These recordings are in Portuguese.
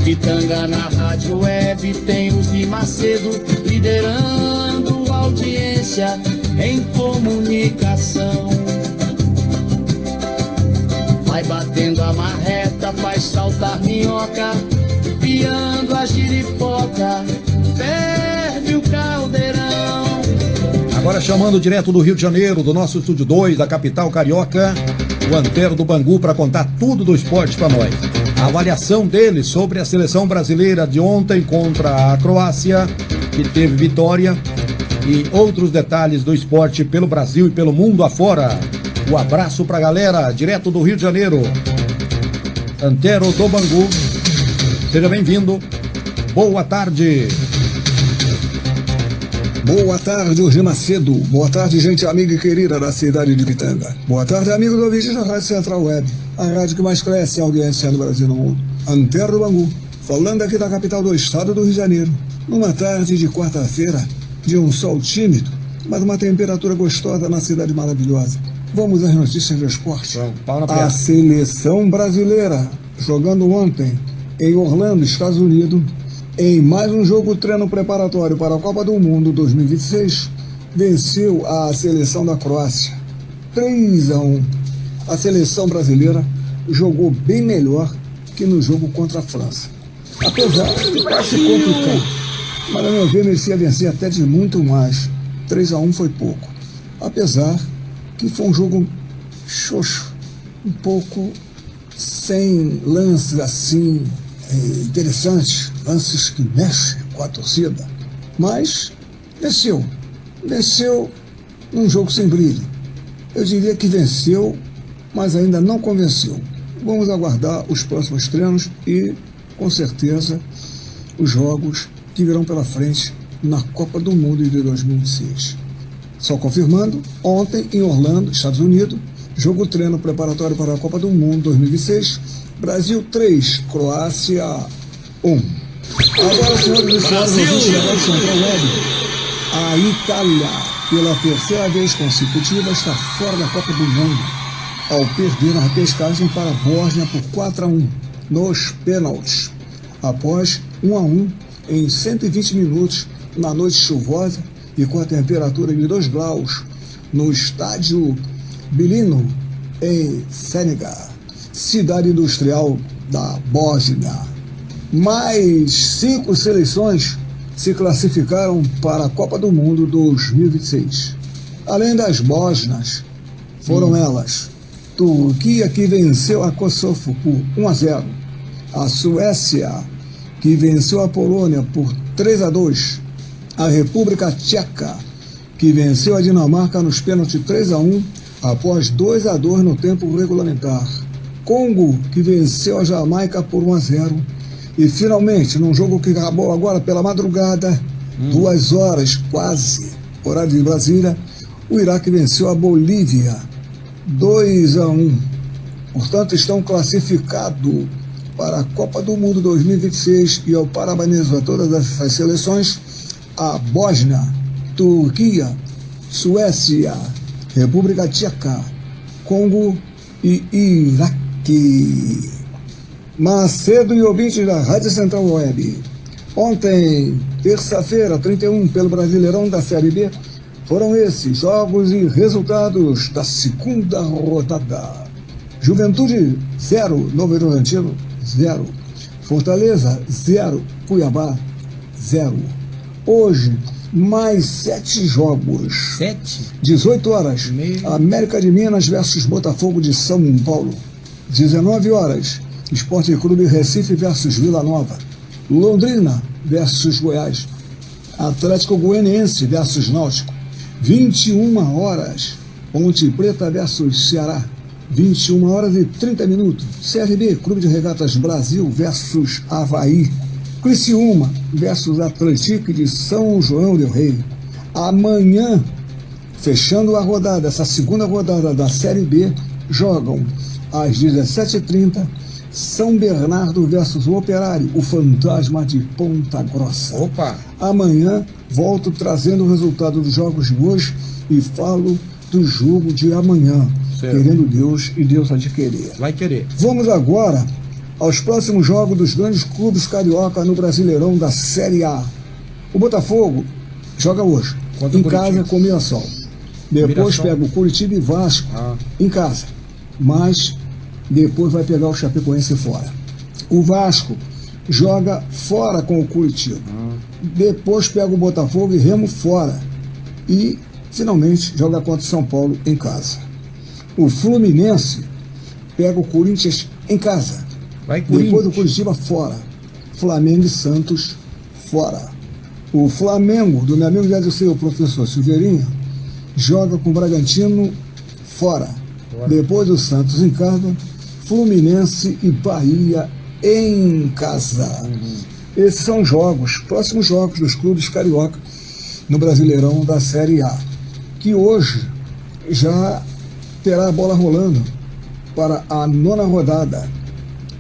Pitanga na rádio web tem o Di Macedo liderando a audiência em comunicação. Vai batendo a marreta, faz saltar minhoca, piando a giripoca, ferve o caldeirão. Agora chamando direto do Rio de Janeiro, do nosso Estúdio 2, da capital carioca, o Antero do Bangu para contar tudo do esporte para nós. A avaliação dele sobre a seleção brasileira de ontem contra a Croácia, que teve vitória, e outros detalhes do esporte pelo Brasil e pelo mundo afora. Um abraço pra galera, direto do Rio de Janeiro. Antero do Bangu, seja bem-vindo. Boa tarde. Boa tarde, Di Macedo. Boa tarde, gente amiga e querida da cidade de Pitanga. Boa tarde, amigos ouvintes da Rádio Central Web, a rádio que mais cresce a audiência no Brasil e no mundo. Antero do Bangu, falando aqui da capital do estado do Rio de Janeiro. Numa tarde de quarta-feira, de um sol tímido, mas uma temperatura gostosa na cidade maravilhosa. Vamos às notícias do esporte. A seleção brasileira, jogando ontem em Orlando, Estados Unidos, em mais um jogo treino preparatório para a Copa do Mundo 2026, venceu a seleção da Croácia 3-1. A seleção brasileira jogou bem melhor que no jogo contra a França. Apesar de quase se complicar, mas a meu ver merecia vencer até de muito mais. 3-1 foi pouco. Apesar que foi um jogo xoxo, um pouco sem lances assim interessantes, lances que mexem com a torcida, mas venceu num jogo sem brilho. Eu diria que venceu, mas ainda não convenceu. Vamos aguardar os próximos treinos e, com certeza, os jogos que virão pela frente na Copa do Mundo de 2026. Só confirmando, ontem em Orlando, Estados Unidos, jogo treino preparatório para a Copa do Mundo 2026, Brasil 3, Croácia 1. Agora, senhoras e senhores, da Central Web, a Itália, pela terceira vez consecutiva, está fora da Copa do Mundo, ao perder na repescagem para a Bósnia por 4-1 nos pênaltis, após 1-1 em 120 minutos na noite chuvosa e com a temperatura de 2 graus no estádio Bilino, em Senegal, cidade industrial da Bósnia. Mais 5 seleções se classificaram para a Copa do Mundo 2026. Além das bósnias, foram elas: Turquia, que venceu a Kosovo por 1-0, a Suécia, que venceu a Polônia por 3-2, a República Tcheca, que venceu a Dinamarca nos pênaltis 3-1 após 2-2 no tempo regulamentar, Congo, que venceu a Jamaica por 1-0, e finalmente, num jogo que acabou agora pela madrugada, 2 horas quase, horário de Brasília, o Iraque venceu a Bolívia 2-1. Portanto, estão classificados para a Copa do Mundo 2026 e eu parabenizo a todas essas seleções: a Bósnia, Turquia, Suécia, República Tcheca, Congo e Iraque. Macedo e ouvintes da Rádio Central Web. Ontem, terça-feira, 31, pelo Brasileirão da Série B, foram esses jogos e resultados da segunda rodada. Juventude 0, Novo Horizontino 0, Fortaleza 0, Cuiabá 0. Hoje, mais 7 jogos. 7? 18 horas, América de Minas versus Botafogo de São Paulo. 19 horas, Esporte Clube Recife versus Vila Nova. Londrina versus Goiás. Atlético Goianiense versus Náutico. 21 horas, Ponte Preta versus Ceará. 21 horas e 30 minutos, CRB, Clube de Regatas Brasil versus Avaí. Criciúma versus Atlético de São João del Rei. Amanhã, fechando a rodada, essa segunda rodada da Série B, jogam às 17h30, São Bernardo versus o Operário, o Fantasma de Ponta Grossa. Opa! Amanhã, volto trazendo o resultado dos jogos de hoje e falo do jogo de amanhã. Certo. Querendo Deus e Deus há de querer. Vai querer. Vamos agora aos próximos jogos dos grandes clubes carioca no Brasileirão da Série A. O Botafogo joga hoje, em casa com o Mirassol. Depois pega o Curitiba e Vasco em casa. Mas depois vai pegar o Chapecoense fora. O Vasco joga fora com o Curitiba. Depois pega o Botafogo e Remo fora. E, finalmente, joga contra o São Paulo em casa. O Fluminense pega o Corinthians em casa. Depois o Curitiba fora. Flamengo e Santos fora. O Flamengo, do meu amigo já disse o professor Silveirinha, joga com o Bragantino fora. Depois o Santos em casa, Fluminense e Bahia em casa. Esses são os jogos, próximos jogos dos clubes carioca no Brasileirão da Série A, que hoje já terá a bola rolando para a 9ª rodada.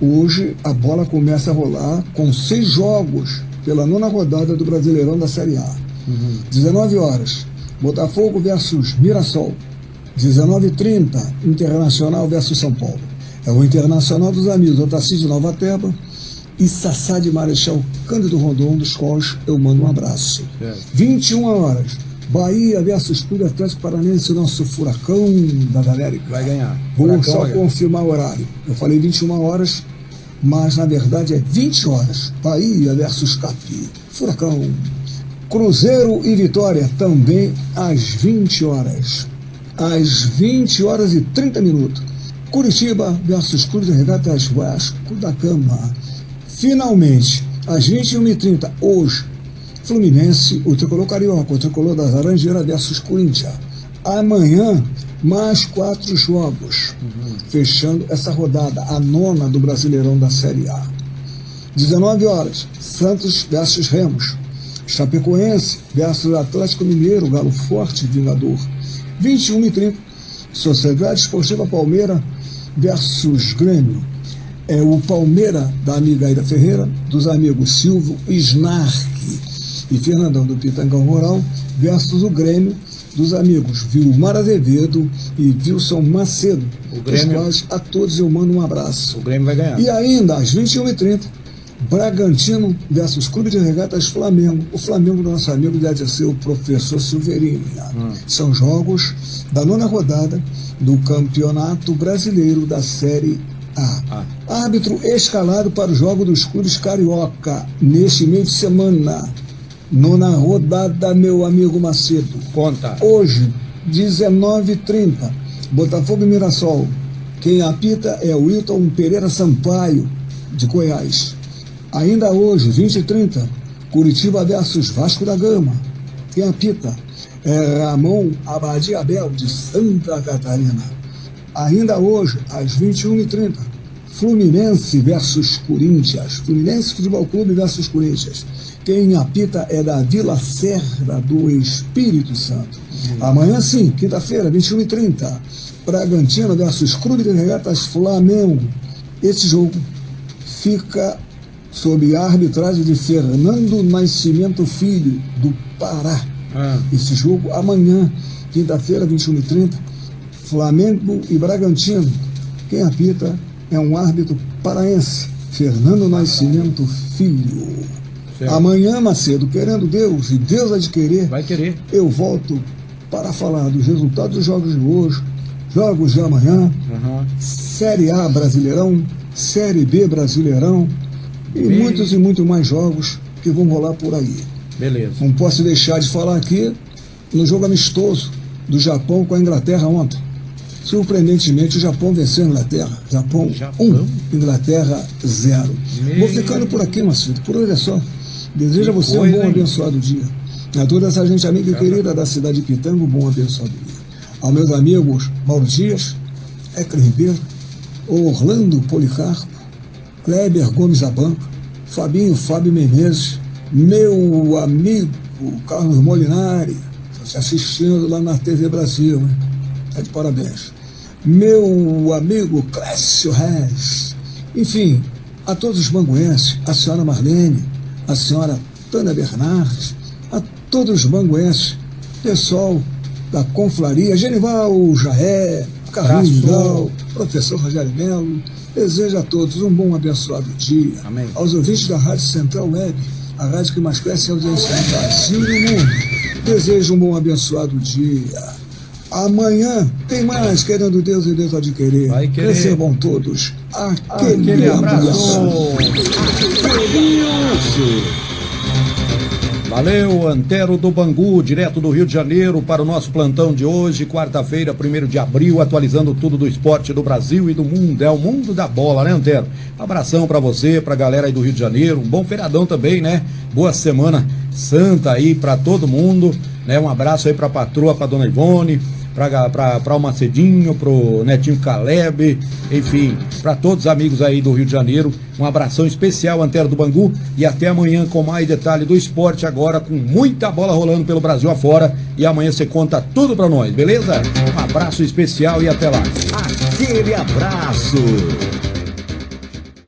Hoje a bola começa a rolar com 6 jogos pela 9ª rodada do Brasileirão da Série A. 19 horas, Botafogo versus Mirassol. 19h30, Internacional versus São Paulo. É o Internacional dos amigos Otacílio de Nova Teba e Sassá de Marechal Cândido Rondon, dos quais eu mando um abraço. 21 horas, Bahia versus Clube Atlético Paranaense, nosso furacão das Américas. Vai ganhar. Vou só confirmar o horário. Eu falei 21 horas, mas na verdade é 20 horas. Bahia versus Capi. Furacão. Cruzeiro e Vitória, também às 20 horas. Às 20 horas e 30 minutos. Curitiba versus Clube de Regatas Vasco da Gama. Finalmente, às 21h30, hoje, Fluminense, o Tricolor Carioca, o Tricolor das Laranjeiras versus Corinthians. Amanhã, mais 4 jogos, fechando essa rodada, a 9ª do Brasileirão da Série A. 19 horas, Santos versus Remos. Chapecoense versus Atlético Mineiro, Galo Forte, Vingador. 21h30, Sociedade Esportiva Palmeira versus Grêmio. É o Palmeira da amiga Aida Ferreira, dos amigos Silvio Snark e Fernandão do Pitangão Rural, versus o Grêmio dos amigos Vilmar Azevedo e Wilson Macedo. O Grêmio, quais a todos eu mando um abraço. O Grêmio vai ganhar. E ainda às 21h30, Bragantino versus Clube de Regatas Flamengo. O Flamengo do nosso amigo deve ser o professor Silveirinha. São jogos da 9ª rodada do Campeonato Brasileiro da Série A. Árbitro escalado para o jogo dos clubes carioca neste meio de semana. 9ª rodada, meu amigo Macedo. Conta. Hoje, 19h30, Botafogo e Mirassol. Quem apita é o Wilton Pereira Sampaio, de Goiás. Ainda hoje, 20h30, Curitiba versus Vasco da Gama. Quem apita é Ramon Abadia Abel, de Santa Catarina. Ainda hoje, às 21h30, Fluminense versus Corinthians. Fluminense Futebol Clube versus Corinthians. Quem apita é da Vila Serra do Espírito Santo. Amanhã sim, quinta-feira, 21h30, Bragantino versus Clube de Regatas Flamengo. Esse jogo fica sob a arbitragem de Fernando Nascimento Filho, do Pará. Esse jogo amanhã, quinta-feira, 21h30, Flamengo e Bragantino. Quem apita é um árbitro paraense, Fernando Nascimento Filho. Certo. Amanhã, Macedo, querendo Deus, e Deus há de querer, vai querer, eu volto para falar dos resultados dos jogos de hoje, jogos de amanhã, Série A Brasileirão, Série B Brasileirão e muitos e muito mais jogos que vão rolar por aí. Beleza. Não posso deixar de falar aqui no jogo amistoso do Japão com a Inglaterra ontem. Surpreendentemente, o Japão venceu a Inglaterra. Japão 1, Inglaterra 0. Vou ficando por aqui, Macedo. Por hoje é só. Desejo a você um bom abençoado dia. A toda essa gente amiga e querida da cidade de Pitanga, um bom abençoado dia. Aos meus amigos Mauro Dias, Ecre Ribeiro, Orlando Policarpo, Kleber Gomes Abanca, Fábio Menezes, meu amigo Carlos Molinari, está assistindo lá na TV Brasil, né? Está de parabéns. Meu amigo Clécio Reis, enfim, a todos os banguenses, a senhora Marlene, a senhora Tânia Bernardes, a todos os banguenses, pessoal da Confraria, Genival Jaé, Carlinhos Vidal, professor Rogério Melo, Desejo a todos um bom abençoado dia. Amém. Aos ouvintes da Rádio Central Web, a rádio que mais cresce em audiência no Brasil e no mundo, desejo um bom abençoado dia. Amanhã tem mais, querendo Deus e Deus adquirir. Vai querer. Recebam todos Aquele abraço. Valeu, Antero do Bangu, direto do Rio de Janeiro, para o nosso plantão de hoje, quarta-feira, 1º de abril, atualizando tudo do esporte do Brasil e do mundo. É o mundo da bola, né, Antero? Abração para você, pra galera aí do Rio de Janeiro, um bom feriadão também, né? Boa semana santa aí para todo mundo, né? Um abraço aí pra patroa, pra dona Ivone, para o Macedinho, pro Netinho Caleb, enfim, para todos os amigos aí do Rio de Janeiro, um abração especial, Antero do Bangu, e até amanhã com mais detalhe do esporte, agora com muita bola rolando pelo Brasil afora, e amanhã você conta tudo para nós, beleza? Um abraço especial e até lá. Aquele abraço.